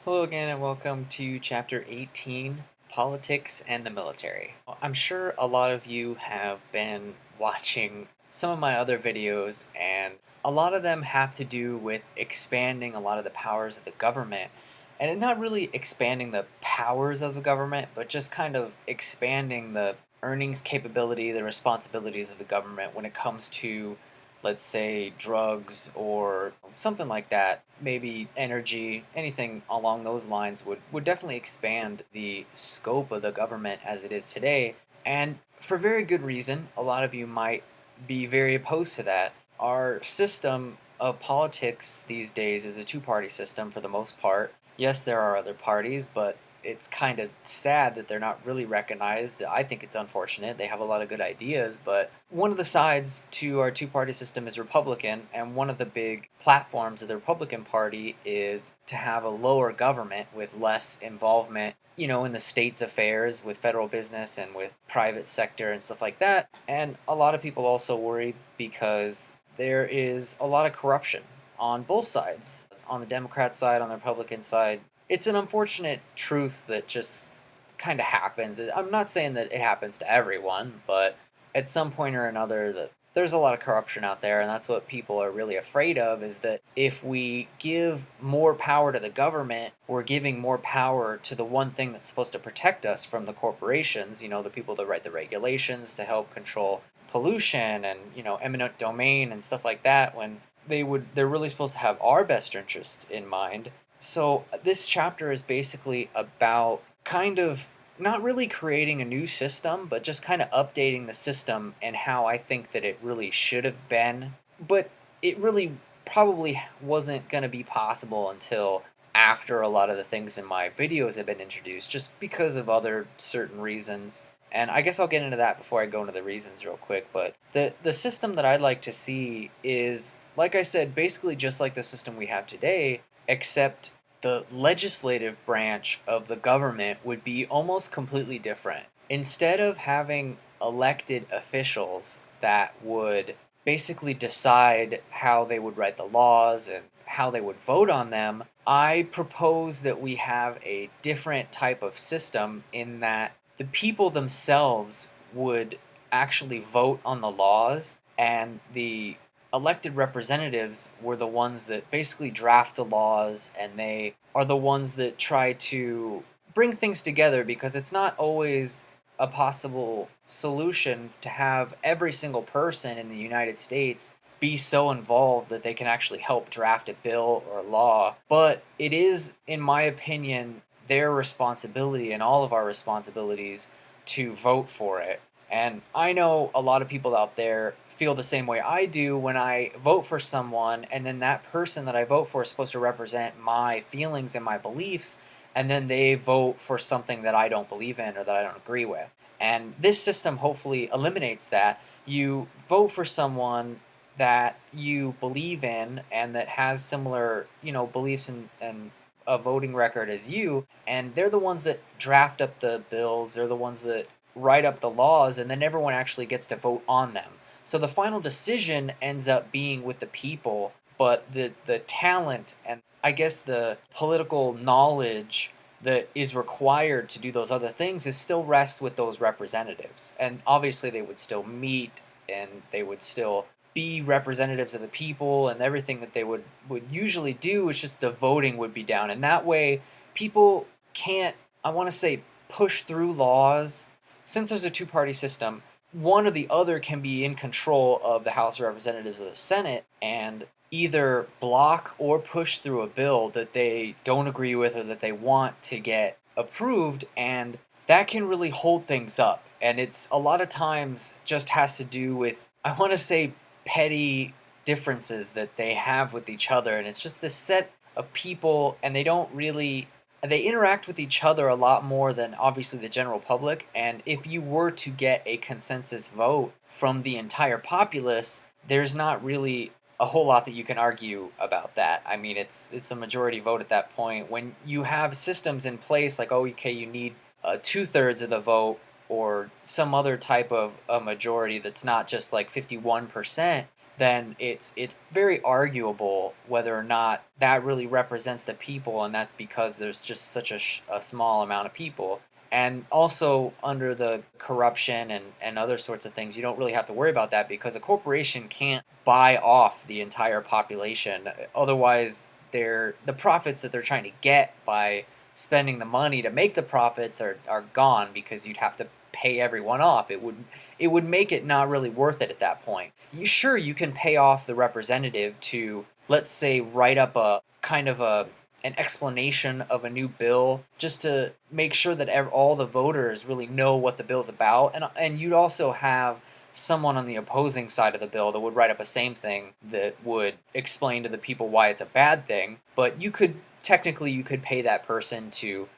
Hello again, and welcome to Chapter 18, Politics and the Military. I'm sure a lot of you have been watching some of my other videos, and a lot of them have to do with expanding a lot of the powers of the government. And not really expanding the powers of the government, but just kind of expanding the earnings capability, the responsibilities of the government when it comes to, let's say, drugs or something like that, maybe energy, anything along those lines would definitely expand the scope of the government as it is today. And for very good reason, a lot of you might be very opposed to that. Our system of politics these days is a two-party system for the most part. Yes, there are other parties, but it's kind of sad that they're not really recognized. I think it's unfortunate. They have a lot of good ideas, but one of the sides to our two party system is Republican, and one of the big platforms of the Republican Party is to have a lower government with less involvement, in the state's affairs with federal business and with private sector and stuff like that. And a lot of people also worry because there is a lot of corruption on both sides, on the Democrat side, on the Republican side. It's an unfortunate truth that just kind of happens. I'm not saying that it happens to everyone, but at some point or another, that there's a lot of corruption out there, and that's what people are really afraid of, is that if we give more power to the government, we're giving more power to the one thing that's supposed to protect us from the corporations, the people that write the regulations to help control pollution and, eminent domain and stuff like that, when they're really supposed to have our best interest in mind. So this chapter is basically about kind of not really creating a new system, but just kind of updating the system and how I think that it really should have been. But it really probably wasn't going to be possible until after a lot of the things in my videos have been introduced, just because of other certain reasons. And I guess I'll get into that before I go into the reasons real quick. But the system that I'd like to see is, like I said, basically just like the system we have today, except the legislative branch of the government would be almost completely different. Instead of having elected officials that would basically decide how they would write the laws and how they would vote on them, I propose that we have a different type of system in that the people themselves would actually vote on the laws, and the elected representatives were the ones that basically draft the laws, and they are the ones that try to bring things together, because it's not always a possible solution to have every single person in the United States be so involved that they can actually help draft a bill or a law. But it is, in my opinion, their responsibility and all of our responsibilities to vote for it. And I know a lot of people out there feel the same way I do when I vote for someone, and then that person that I vote for is supposed to represent my feelings and my beliefs, and then they vote for something that I don't believe in or that I don't agree with. And this system hopefully eliminates that. You vote for someone that you believe in and that has similar, beliefs and a voting record as you, and they're the ones that draft up the bills, they're the ones that write up the laws, and then everyone actually gets to vote on them. So the final decision ends up being with the people, but the talent and, I guess, the political knowledge that is required to do those other things is still rests with those representatives. And obviously they would still meet, and they would still be representatives of the people, and everything that they would usually do. It's just the voting would be down, and that way people can't, I want to say, push through laws. Since there's a two-party system, one or the other can be in control of the House of Representatives or the Senate, and either block or push through a bill that they don't agree with or that they want to get approved, and that can really hold things up. And it's a lot of times just has to do with, I want to say, petty differences that they have with each other, and it's just this set of people, and they interact with each other a lot more than obviously the general public. And if you were to get a consensus vote from the entire populace, there's not really a whole lot that you can argue about that. I mean, it's a majority vote at that point. When you have systems in place like, oh, okay, you need 2/3 of the vote, or some other type of a majority that's not just like 51%, then it's very arguable whether or not that really represents the people, and that's because there's just such a small amount of people. And also under the corruption and other sorts of things, you don't really have to worry about that because a corporation can't buy off the entire population. Otherwise, the profits that they're trying to get by spending the money to make the profits are gone because you'd have to pay everyone off. It would make it not really worth it at that point. You can pay off the representative to, let's say, write up a kind of a an explanation of a new bill just to make sure that all the voters really know what the bill's about. And you'd also have someone on the opposing side of the bill that would write up a same thing that would explain to the people why it's a bad thing. But you could pay that person to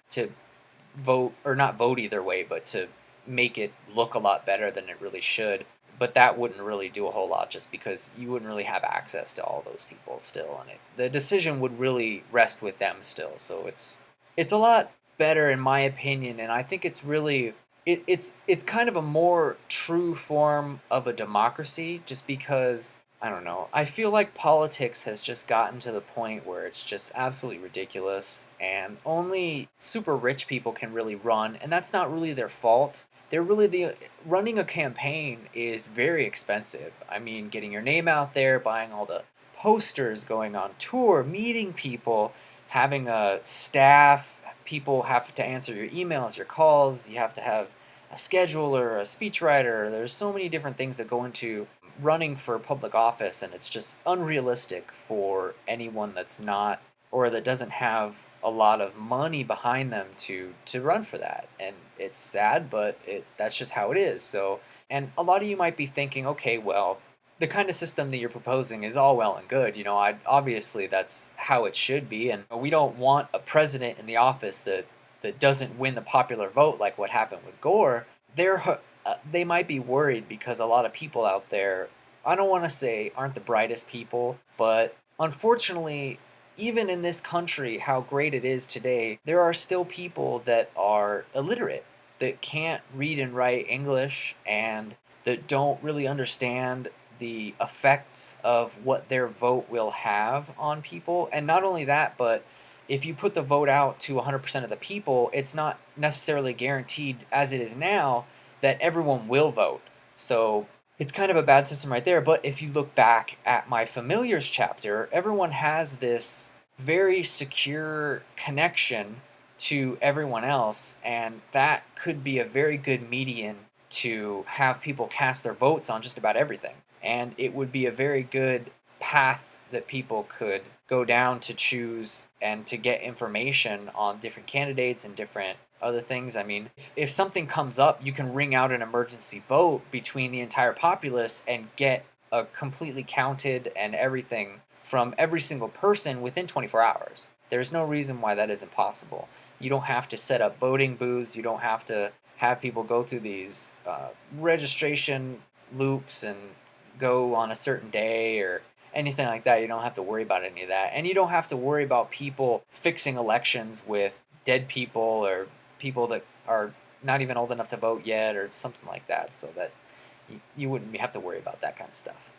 vote, or not vote either way, but to make it look a lot better than it really should. But that wouldn't really do a whole lot just because you wouldn't really have access to all those people still, and the decision would really rest with them still. So it's a lot better in my opinion, and I think it's really it's kind of a more true form of a democracy just because I don't know. I feel like politics has just gotten to the point where it's just absolutely ridiculous, and only super rich people can really run, and that's not really their fault. They're really the Running a campaign is very expensive. I mean, getting your name out there, buying all the posters, going on tour, meeting people, having a staff, people have to answer your emails, your calls, you have to have a scheduler, a speechwriter. There's so many different things that go into running for public office, and it's just unrealistic for anyone that's not, or that doesn't have a lot of money behind them to run for that. And it's sad, but that's just how it is. So, and a lot of you might be thinking, okay, well, the kind of system that you're proposing is all well and good. I obviously that's how it should be, and we don't want a president in the office that doesn't win the popular vote like what happened with Gore. They might be worried because a lot of people out there, I don't want to say aren't the brightest people, but unfortunately, even in this country, how great it is today, there are still people that are illiterate, that can't read and write English, and that don't really understand the effects of what their vote will have on people. And not only that, but if you put the vote out to 100% of the people, it's not necessarily guaranteed, as it is now, that everyone will vote. So it's kind of a bad system right there. But if you look back at my familiars chapter, everyone has this very secure connection to everyone else, and that could be a very good median to have people cast their votes on just about everything. And it would be a very good path that people could go down to choose and to get information on different candidates and different other things. I mean, if something comes up, you can ring out an emergency vote between the entire populace and get a completely counted and everything from every single person within 24 hours. There's no reason why that isn't possible. You don't have to set up voting booths. You don't have to have people go through these registration loops and go on a certain day or anything like that. You don't have to worry about any of that. And you don't have to worry about people fixing elections with dead people or people that are not even old enough to vote yet or something like that, so that you wouldn't have to worry about that kind of stuff.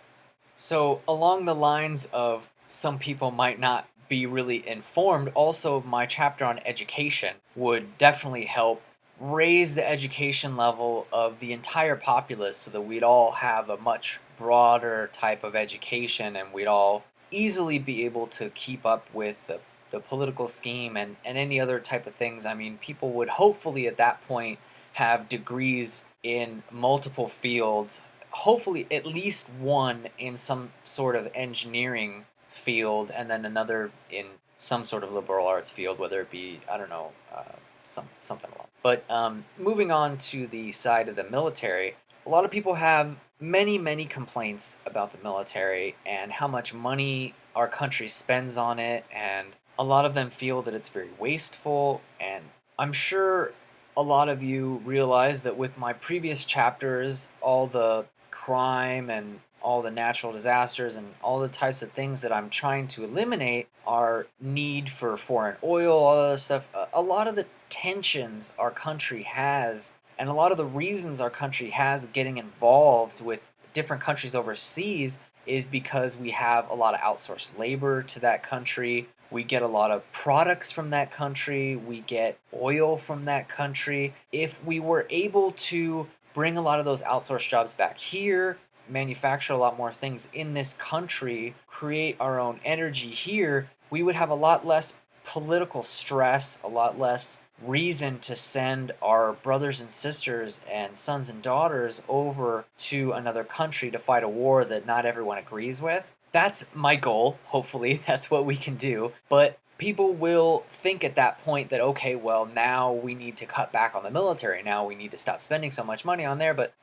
So, along the lines of some people might not be really informed, also my chapter on education would definitely help raise the education level of the entire populace so that we'd all have a much broader type of education and we'd all easily be able to keep up with the political scheme and any other type of things. I mean, people would hopefully at that point have degrees in multiple fields, hopefully at least one in some sort of engineering field and then another in some sort of liberal arts field, whether it be, I don't know, something along. But moving on to the side of the military, a lot of people have many complaints about the military and how much money our country spends on it, and a lot of them feel that it's very wasteful. And I'm sure a lot of you realize that with my previous chapters, all the crime and all the natural disasters and all the types of things that I'm trying to eliminate, our need for foreign oil, all that stuff, a lot of the tensions our country has and a lot of the reasons our country has of getting involved with different countries overseas is because we have a lot of outsourced labor to that country. We get a lot of products from that country. We get oil from that country. If we were able to bring a lot of those outsourced jobs back here, manufacture a lot more things in this country, create our own energy here, we would have a lot less political stress, a lot less reason to send our brothers and sisters and sons and daughters over to another country to fight a war that not everyone agrees with. That's my goal. Hopefully, that's what we can do. But people will think at that point that, okay, well, now we need to cut back on the military. Now we need to stop spending so much money on there. But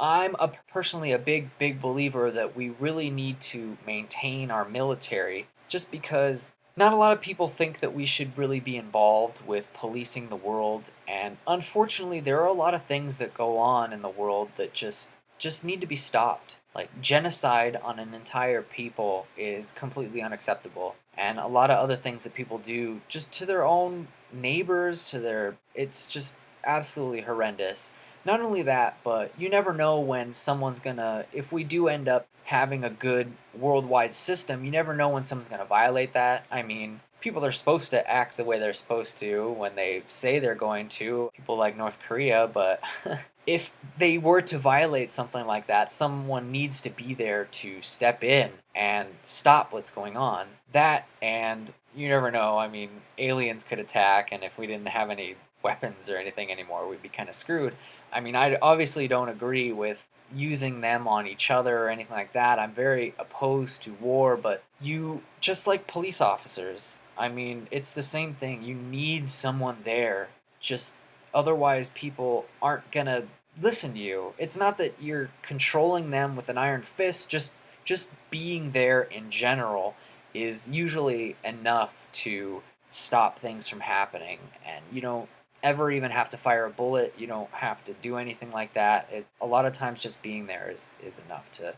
personally a big believer that we really need to maintain our military, just because not a lot of people think that we should really be involved with policing the world. And unfortunately, there are a lot of things that go on in the world that just need to be stopped. Like genocide on an entire people is completely unacceptable. And a lot of other things that people do just to their own neighbors, it's just absolutely horrendous. Not only that, but you never know when someone's gonna, if we do end up having a good worldwide system, you never know when someone's gonna violate that. I mean, people are supposed to act the way they're supposed to when they say they're going to, people like North Korea, but if they were to violate something like that, someone needs to be there to step in and stop what's going on. That, and you never know. I mean, aliens could attack, and if we didn't have any weapons or anything anymore, we'd be kind of screwed. I mean, I obviously don't agree with using them on each other or anything like that. I'm very opposed to war, but just like police officers, I mean, it's the same thing. You need someone there. Just otherwise, people aren't gonna listen to you. It's not that you're controlling them with an iron fist, just being there in general is usually enough to stop things from happening. And you don't ever even have to fire a bullet. You don't have to do anything like that. A lot of times just being there is enough to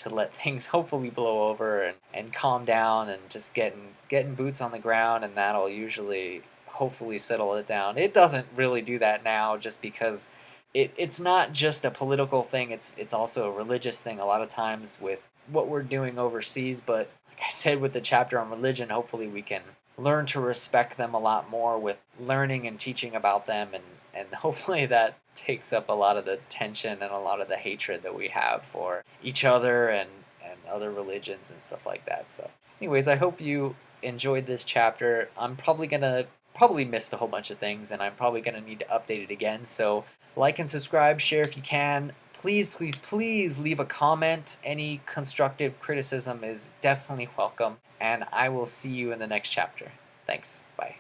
let things hopefully blow over and calm down, and just getting boots on the ground, and that'll usually hopefully settle it down. It doesn't really do that now, just because it's not just a political thing, it's also a religious thing a lot of times with what we're doing overseas. But like I said, with the chapter on religion, hopefully we can learn to respect them a lot more with learning and teaching about them, and hopefully that takes up a lot of the tension and a lot of the hatred that we have for each other and other religions and stuff like that. So anyways, I hope you enjoyed this chapter. I'm probably missed a whole bunch of things, and I'm probably gonna need to update it again. So like and subscribe, share if you can. Please leave a comment. Any constructive criticism is definitely welcome, and I will see you in the next chapter. Thanks. Bye.